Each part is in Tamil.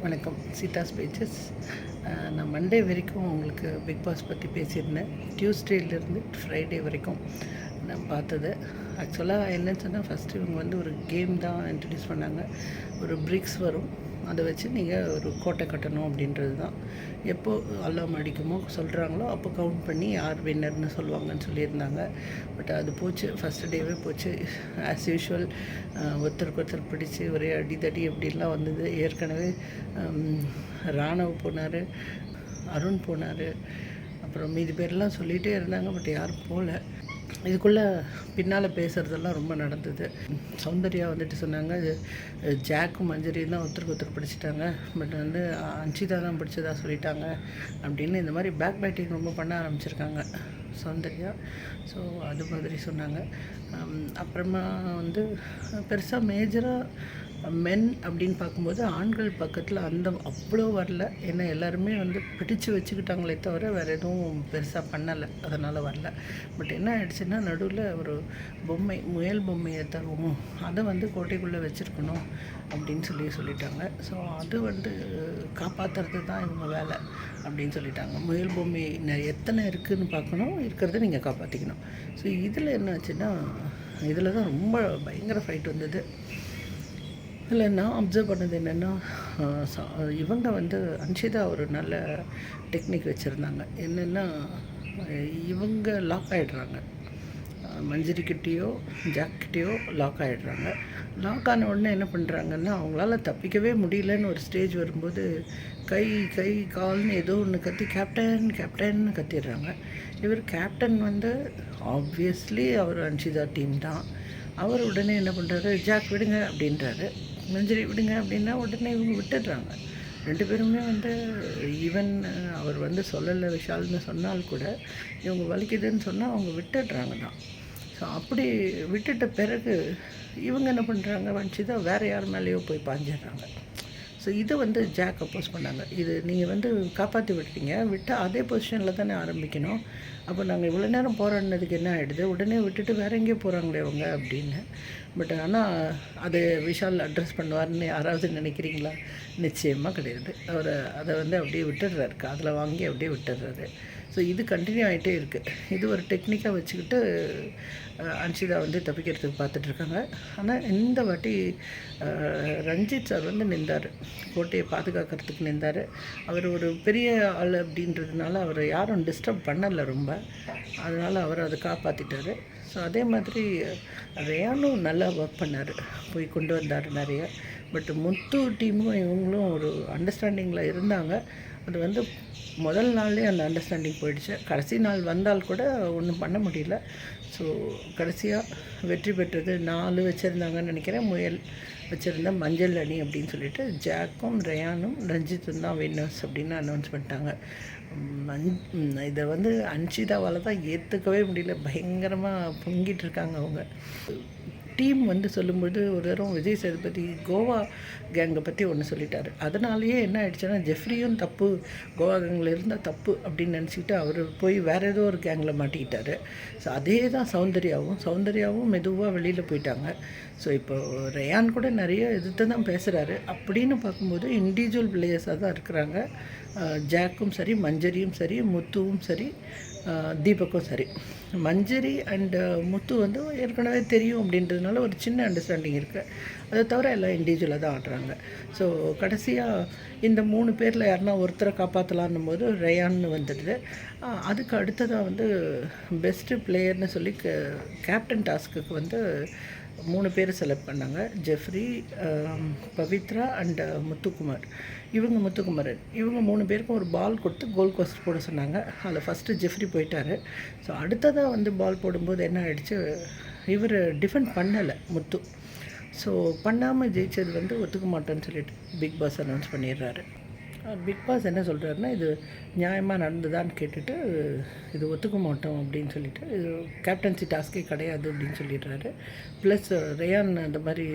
வணக்கம். சீதாஸ் பேஜஸ். நான் மண்டே வரைக்கும் உங்களுக்கு பிக் பாஸ் பற்றி பேசியிருந்தேன். டியூஸ்டேலேருந்து ஃப்ரைடே வரைக்கும் நான் பார்த்தது. ஆக்சுவலாக என்னன்னு சொன்னால், ஃபஸ்ட்டு இவங்க வந்து ஒரு கேம் தான் இன்ட்ரடியூஸ் பண்ணாங்க. ஒரு பிரிக்ஸ் வரும், அதை வச்சு நீங்கள் ஒரு கோட்டை கட்டணும் அப்படின்றது தான். எப்போ அலாம் அடிக்குமோ சொல்கிறாங்களோ அப்போ கவுண்ட் பண்ணி யார் வின்னர்னு சொல்லுவாங்கன்னு சொல்லியிருந்தாங்க. பட் அது போச்சு, ஃபஸ்ட்டு டேவே போச்சு. ஆஸ் யூஷுவல் ஒருத்தருக்கு ஒருத்தர் பிடிச்சி ஒரே அடிதடி அப்படின்லாம் வந்தது. ஏற்கனவே ராணவ் போனார், அருண் போனார், அப்புறம் மீதி பேர்லாம் சொல்லிகிட்டே இருந்தாங்க. பட் யாரும் போகல. இதுக்குள்ளே பின்னால் பேசுகிறதெல்லாம் ரொம்ப நடந்தது. சௌந்தர்யா வந்துட்டு சொன்னாங்க, ஜாக்கும் மஞ்சரியும் தான் ஒருத்தருக்கு ஒருத்தர் பிடிச்சிட்டாங்க, பட் வந்து அன்ஷிதா தான் பிடிச்சதா சொல்லிட்டாங்க அப்படின்னு இந்த மாதிரி பேக் பேட்டிங் ரொம்ப பண்ண ஆரம்பிச்சிருக்காங்க சௌந்தர்யா. ஸோ அது மாதிரி சொன்னாங்க. அப்புறமா வந்து பெருசாக மேஜராக மென் அப்படின்னு பார்க்கும்போது ஆண்கள் பக்கத்தில் அவ்வளோ வரல. ஏன்னா எல்லாருமே வந்து பிடிச்சு வச்சுக்கிட்டாங்களே தவிர வேறு எதுவும் பெருசாக பண்ணலை, அதனால் வரல. பட் என்ன ஆயிடுச்சுன்னா, நடுவில் ஒரு முயல் பொம்மையை தருவோம், அதை வந்து கோட்டைக்குள்ளே வச்சுருக்கணும் அப்படின்னு சொல்லிட்டாங்க. ஸோ அது வந்து காப்பாற்றுறது தான் இவங்க வேலை அப்படின்னு சொல்லிட்டாங்க. முயல் பொம்மை எத்தனை இருக்குதுன்னு பார்க்கணும், இருக்கிறத நீங்கள் காப்பாற்றிக்கணும். ஸோ இதில் என்ன ஆச்சுன்னா, இதில் தான் ரொம்ப பயங்கர ஃபைட் வந்தது. இல்லை, நான் அப்சர்வ் பண்ணது என்னென்னா, இவங்க வந்து அன்ஷிதா ஒரு நல்ல டெக்னிக் வச்சுருந்தாங்க. என்னென்னா, இவங்க லாக் ஆகிடுறாங்க. மஞ்சரிக்கிட்டேயோ ஜாக்கிட்டேயோ லாக் ஆகிடுறாங்க. லாக் ஆன உடனே என்ன பண்ணுறாங்கன்னா, அவங்களால தப்பிக்கவே முடியலன்னு ஒரு ஸ்டேஜ் வரும்போது கை கை கால்னு ஏதோ ஒன்று கத்தி கேப்டன் கேப்டன்னு கத்திடுறாங்க. இவர் கேப்டன் வந்து ஆப்வியஸ்லி அவர் அன்ஷிதா டீம் தான். அவர் உடனே என்ன பண்ணுறாரு, ஜாக் விடுங்க அப்படின்றாரு, மஞ்சரி விடுங்க அப்படின்னா உடனே இவங்க விட்டுடுறாங்க. ரெண்டு பேருமே வந்து ஈவன் அவர் வந்து சொல்லலை விஷால்னு சொன்னால் கூட இவங்க வலிக்குதுன்னு சொன்னால் அவங்க விட்டுடுறாங்க தான். ஸோ அப்படி விட்டுட்ட பிறகு இவங்க என்ன பண்ணுறாங்க, வன்ஷிதா வேறு யார் மேலேயோ போய் பாஞ்சிடுறாங்க. ஸோ இதை வந்து ஜாக் அப்போஸ் பண்ணாங்க. இது நீங்கள் வந்து காப்பாற்றி விட்டுட்டீங்க, விட்டால் அதே பொசிஷனில் தானே ஆரம்பிக்கணும். அப்போ நாங்கள் இவ்வளோ நேரம் போராடினதுக்கு என்ன ஆகிடுது, உடனே விட்டுட்டு வேற எங்கேயோ போகிறாங்களே அவங்க அப்படின்னு. பட் ஆனால் அது விஷால் அட்ரஸ் பண்ணுவார்னு யாராவது நினைக்கிறீங்களா? நிச்சயமாக கிடையாது. அவர் அதை வந்து அப்படியே விட்டுடுறாரு, அதில் வாங்கி அப்படியே விட்டுடுறாரு. ஸோ இது கண்டினியூ ஆகிட்டே இருக்குது. இது ஒரு டெக்னிக்காக வச்சுக்கிட்டு அன்ஷிதா வந்து தப்பிக்கிறதுக்கு பார்த்துட்ருக்காங்க. ஆனால் இந்த வாட்டி ரஞ்சித் சார் வந்து நின்றார், கோட்டையை பாதுகாக்கிறதுக்கு நின்றார். அவர் ஒரு பெரிய ஆள் அப்படின்றதுனால அவரை யாரும் டிஸ்டர்ப் பண்ணலை ரொம்ப, அதனால் அவர் அதை காப்பாற்றிட்டார். ஸோ அதே மாதிரி ரேயானும் நல்லா ஒர்க் பண்ணார், போய் கொண்டு வந்தார் நிறைய. பட் முத்து டீமும் இவங்களும் ஒரு அண்டர்ஸ்டாண்டிங்கில் இருந்தாங்க. அது வந்து முதல் நாள்லேயே அந்த அண்டர்ஸ்டாண்டிங் போயிடுச்சு. கடைசி நாள் வந்தால் கூட ஒன்றும் பண்ண முடியல. ஸோ கடைசியாக வெற்றி பெற்றது 4 வச்சுருந்தாங்கன்னு நினைக்கிறேன். முயல் வச்சுருந்த மஞ்சள் அணி அப்படின்னு சொல்லிட்டு ஜாக்கும் ரேயானும் ரஞ்சித்தும் தான் வின்னர்ஸ் அப்படின்னு அனௌன்ஸ் பண்ணிட்டாங்க. இதை வந்து அன்ஷிதாவால் தான் ஏற்றுக்கவே முடியல. பயங்கரமாக பொங்கிட்டு இருக்காங்க அவங்க. டீம் வந்து சொல்லும்போது ஒரு தரம் விஜய் சேதுபதி கோவா கேங்கை பற்றி ஒன்று சொல்லிட்டார். அதனாலேயே என்ன ஆயிடுச்சுன்னா, ஜெஃப்ரியும் தப்பு, கோவா கேங்கில் இருந்தால் தப்பு அப்படின்னு நினச்சிக்கிட்டு அவர் போய் வேறு ஏதோ ஒரு கேங்கில் மாட்டிக்கிட்டார். ஸோ அதே தான் சௌந்தர்யாவும் மெதுவாக வெளியில் போயிட்டாங்க. ஸோ இப்போ ரேயான் கூட நிறைய எதிர்த்து தான் பேசுகிறாரு. அப்படின்னு பார்க்கும்போது இண்டிவிஜுவல் பிளேயர்ஸாக தான் இருக்கிறாங்க. ஜாக்கும் சரி, மஞ்சரியும் சரி, முத்துவும் சரி, தீபக்கும் சரி. மஞ்சரி அண்டு முத்து வந்து ஏற்கனவே தெரியும் அப்படின்றதுனால ஒரு சின்ன அண்டர்ஸ்டாண்டிங் இருக்குது. அதை தவிர எல்லாம் இண்டிவிஜுவலாக தான் ஆடுறாங்க. ஸோ கடைசியாக இந்த 3 பேரில் யாருன்னா ஒருத்தரை காப்பாற்றலான்னும் போது ரேயான்னு வந்துடுது. அதுக்கு அடுத்ததாக வந்து பெஸ்ட்டு பிளேயர்னு சொல்லி கேப்டன் டாஸ்க்குக்கு வந்து 3 பேர் செலக்ட் பண்ணாங்க. Jeffrey, Pavithra and Muthukumar. முத்துக்குமரன் இவங்க 3 பேருக்கும் ஒரு பால் கொடுத்து கோல் கோஸ்ட் போட சொன்னாங்க. அதில் ஃபஸ்ட்டு ஜெஃப்ரி போயிட்டார். ஸோ அடுத்ததாக வந்து பால் போடும்போது என்ன ஆகிடுச்சு, இவர் டிஃபெண்ட் பண்ணலை முத்து. ஸோ பண்ணாமல் ஜெயிச்சது வந்து ஒத்துக்க மாட்டேன்னு சொல்லிட்டு பிக் பாஸ் அனௌன்ஸ் பண்ணிடுறாரு. பிக் பாஸ் என்ன சொல்கிறாருன்னா, இது நியாயமாக நடந்ததான்னு கேட்டுட்டு, இது ஒத்துக்க மாட்டோம் அப்படின்னு சொல்லிட்டு, இது கேப்டன்சி டாஸ்க்கே கிடையாது அப்படின்னு சொல்லிடுறாரு. ப்ளஸ் ரேயான் அந்த மாதிரி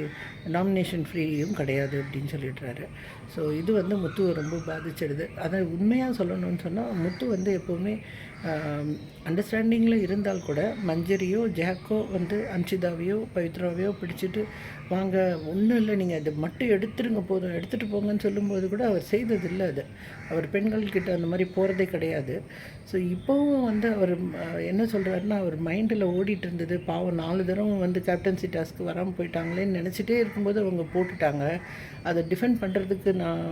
நாமினேஷன் ஃப்ரீயும் கிடையாது அப்படின்னு சொல்லிடுறாரு. ஸோ இது வந்து முத்துவை ரொம்ப பாதிச்சிடுது. அதை உண்மையாக சொல்லணும்னு சொன்னால், முத்து வந்து எப்போவுமே அண்டர்ஸ்டாண்டிங்கில் இருந்தால் கூட மஞ்சரியோ ஜாக்கோ வந்து அன்ஷிதாவையோ பவித்ராவையோ பிடிச்சிட்டு வாங்க ஒன்றும் இல்லை, நீங்கள் அதை மட்டும் எடுத்துருங்க போதும், எடுத்துகிட்டு போங்கன்னு சொல்லும்போது கூட அவர் செய்ததில்லை. அது அவர் பெண்கள்கிட்ட அந்த மாதிரி போகிறதே கிடையாது. ஸோ இப்போவும் வந்து அவர் என்ன சொல்கிறாருன்னா, அவர் மைண்டில் ஓடிட்டு இருந்தது பாவம் 4 தடவை வந்து கேப்டன்சி டாஸ்க்கு வராமல் போயிட்டாங்களேன்னு நினச்சிட்டே இருக்கும்போது அவங்க போட்டுட்டாங்க. அதை டிஃபெண்ட் பண்ணுறதுக்கு நான்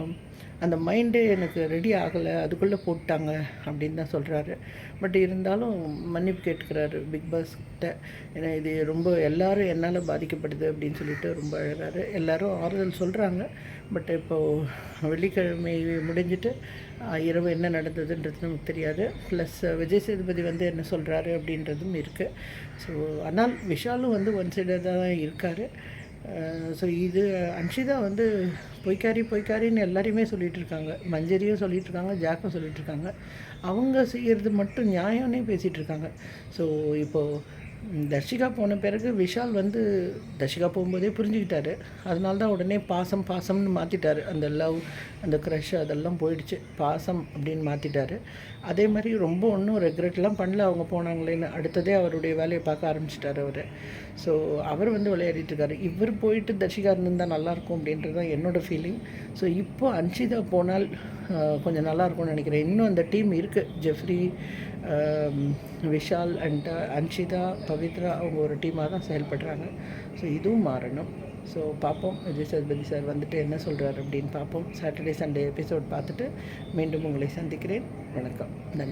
அந்த மைண்டே எனக்கு ரெடி ஆகலை, அதுக்குள்ளே போட்டாங்க அப்படின்னு தான் சொல்கிறாரு. பட் இருந்தாலும் மன்னிப்பு கேட்டுக்கிறாரு பிக் பாஸ் கிட்ட. ஏன்னா இது ரொம்ப எல்லோரும் என்னால் பாதிக்கப்படுது அப்படின்னு சொல்லிட்டு ரொம்ப அழகாரு. எல்லோரும் ஆறுதல் சொல்கிறாங்க. பட் இப்போது வெள்ளிக்கிழமை முடிஞ்சிட்டு இரவு என்ன நடந்ததுன்றது நமக்கு தெரியாது. ப்ளஸ் விஜய் சேதுபதி வந்து என்ன சொல்கிறாரு அப்படின்றதும் இருக்குது. ஸோ ஆனால் விஷாலும் வந்து ஒன் சைடாக தான் இருக்கார். ஸோ இது அன்ஷிதா வந்து பொய்க்காரின்னு எல்லாரையுமே சொல்லிகிட்ருக்காங்க. மஞ்சரியும் சொல்லிகிட்ருக்காங்க, ஜாக்கும் சொல்லிகிட்ருக்காங்க. அவங்க செய்கிறது மட்டும் நியாயம்னே பேசிகிட்ருக்காங்க. ஸோ இப்போது தர்ஷிகா போன பிறகு விஷால் வந்து தர்ஷிகா போகும்போதே புரிஞ்சுக்கிட்டாரு. அதனால தான் உடனே பாசம்னு மாற்றிட்டார். அந்த லவ், அந்த க்ரஷ் அதெல்லாம் போயிடுச்சு, பாசம் அப்படின்னு மாற்றிட்டார். அதே மாதிரி ரொம்ப ஒன்றும் ரெக்ரெட்லாம் பண்ணல அவங்க போனாங்களேன்னு. அடுத்ததே அவருடைய வேலையை பார்க்க ஆரம்பிச்சிட்டார் அவர். ஸோ அவர் வந்து விளையாடிட்டுருக்காரு. இவர் போயிட்டு தர்ஷிகா இருந்திருந்தால் நல்லாயிருக்கும் அப்படின்றது தான் என்னோடய ஃபீலிங். ஸோ இப்போ அன்ஷிதா போனால் கொஞ்சம் நல்லாயிருக்கும்னு நினைக்கிறேன். இன்னும் அந்த டீம் இருக்குது. ஜெஃப்ரி, விஷால் அண்ட் அன்ஷிதா, பவித்ரா அவங்க ஒரு டீமாக தான் செயல்படுறாங்க. ஸோ இதுவும் மாறணும். ஸோ பார்ப்போம் விஜய் சேதுபதி சார் வந்துட்டு என்ன சொல்கிறார் அப்படின்னு பார்ப்போம். சாட்டர்டே சண்டே எபிசோட் பார்த்துட்டு மீண்டும் உங்களை சந்திக்கிறேன். வணக்கம், நன்றி.